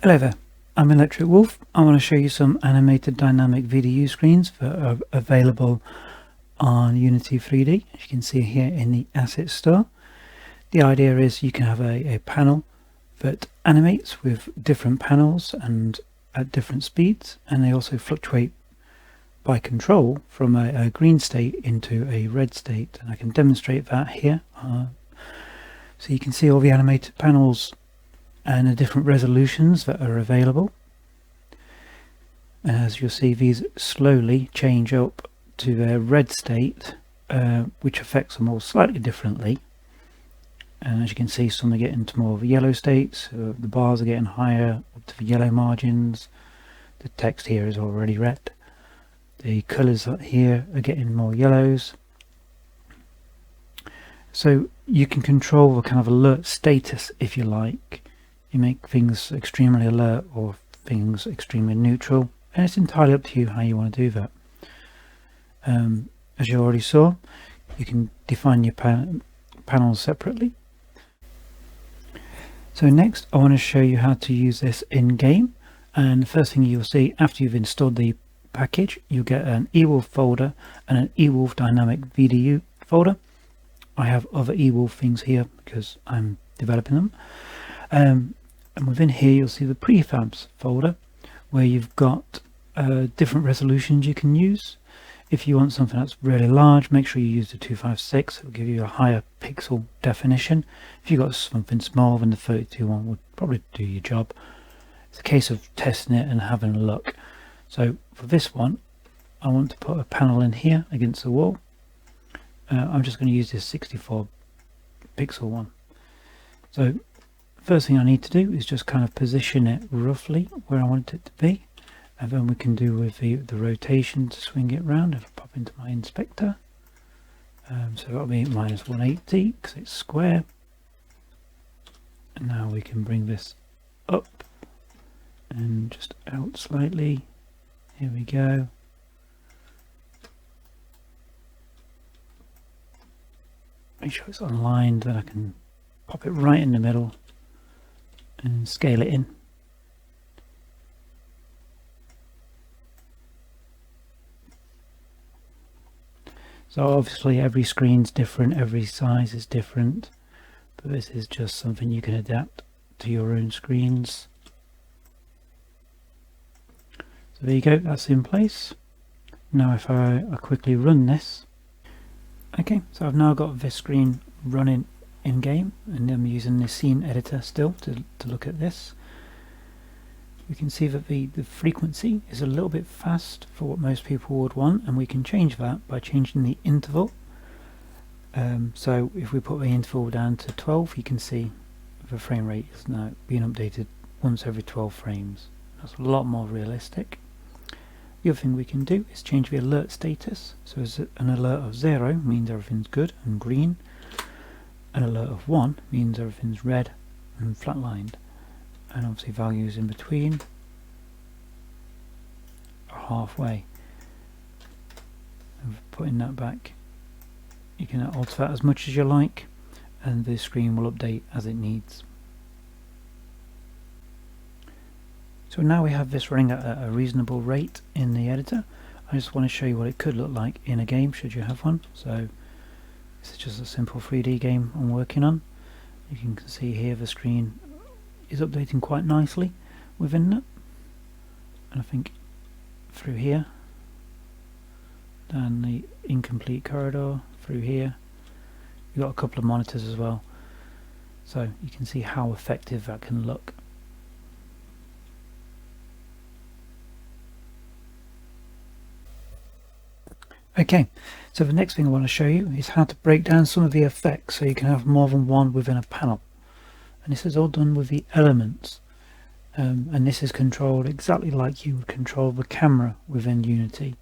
Hello there, I'm Electric Wolf. I want to show you some animated dynamic VDU screens that are available on Unity3d, as you can see here in the asset store. The idea is you can have a panel that animates with different panels and at different speeds, and they also fluctuate by control from a green state into a red state, and I can demonstrate that here. So you can see all the animated panels and the different resolutions that are available. As you'll see, these slowly change up to their red state, which affects them all slightly differently. And as you can see, some are getting to more of the yellow states, the bars are getting higher up to the yellow margins, the text here is already red, the colours here are getting more yellows. So you can control the kind of alert status if you like. You make things extremely alert or things extremely neutral, and it's entirely up to you how you want to do that. As you already saw, you can define your panels separately. So next I want to show you how to use this in game, and the first thing you'll see after you've installed the package, you'll get an eWolf folder and an eWolf dynamic VDU folder. I have other eWolf things here because I'm developing them. And within here you'll see the prefabs folder, where you've got different resolutions you can use. If you want something that's really large, make sure you use the 256, it will give you a higher pixel definition. If you've got something small, then the 32 one would probably do your job. It's a case of testing it and having a look. So for this one, I want to put a panel in here against the wall. I'm just going to use this 64 pixel one. So first thing I need to do is just kind of position it roughly where I want it to be, and then we can do with the rotation to swing it round. If I pop into my inspector, so that'll be -180 because it's square. And now we can bring this up and just out slightly. Here we go. Make sure it's aligned, then I can pop it right in the middle and scale it in. So obviously every screen's different, every size is different, but this is just something you can adapt to your own screens. So there you go, that's in place. Now if I quickly run this. Okay, so I've now got this screen running in game, and I'm using the scene editor still to look at this. We can see that the frequency is a little bit fast for what most people would want, and we can change that by changing the interval. So if we put the interval down to 12, you can see the frame rate is now being updated once every 12 frames. That's a lot more realistic. The other thing we can do is change the alert status. So as an alert of 0 means everything's good and green. An alert of 1 means everything's red and flatlined, and obviously values in between are halfway. And putting that back, you can alter that as much as you like, and the screen will update as it needs. So now we have this running at a reasonable rate in the editor. I just want to show you what it could look like in a game should you have one. So this is just a simple 3D game I'm working on. You can see here the screen is updating quite nicely within that, and I think through here, down the incomplete corridor, through here, you've got a couple of monitors as well, so you can see how effective that can look. Okay, so the next thing I want to show you is how to break down some of the effects so you can have more than one within a panel. And this is all done with the elements, and this is controlled exactly like you would control the camera within Unity.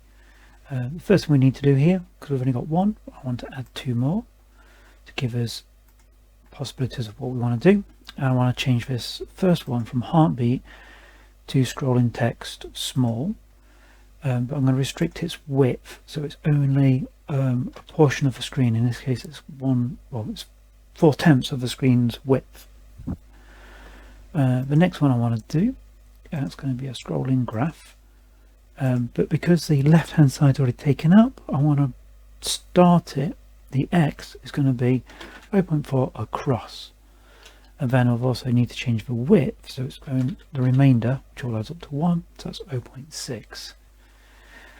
The first thing we need to do here, because we've only got one, I want to add two more to give us possibilities of what we want to do. And I want to change this first one from heartbeat to scrolling text small. But I'm going to restrict its width, so it's only a portion of the screen. In this case it's it's 4/10 of the screen's width. The next one I want to do It's going to be a scrolling graph. But because the left hand side is already taken up, I want to start it. The X is going to be 0.4 across. And then I'll also need to change the width, so it's going the remainder, which all adds up to 1, so that's 0.6.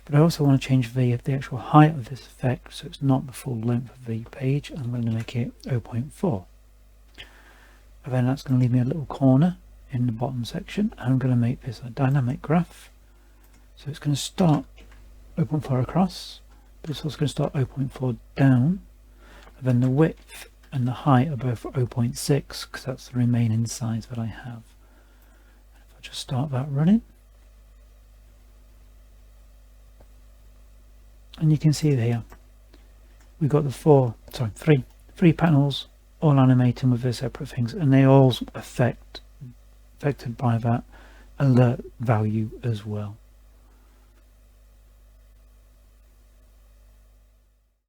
But I also want to change the actual height of this effect, so it's not the full length of the page. I'm going to make it 0.4. And then that's going to leave me a little corner in the bottom section. I'm going to make this a dynamic graph. So it's going to start 0.4 across, but it's also going to start 0.4 down. And then the width and the height are both 0.6 because that's the remaining size that I have. If I just start that running, and you can see here we've got the three panels all animating with their separate things, and they all affected by that alert value as well.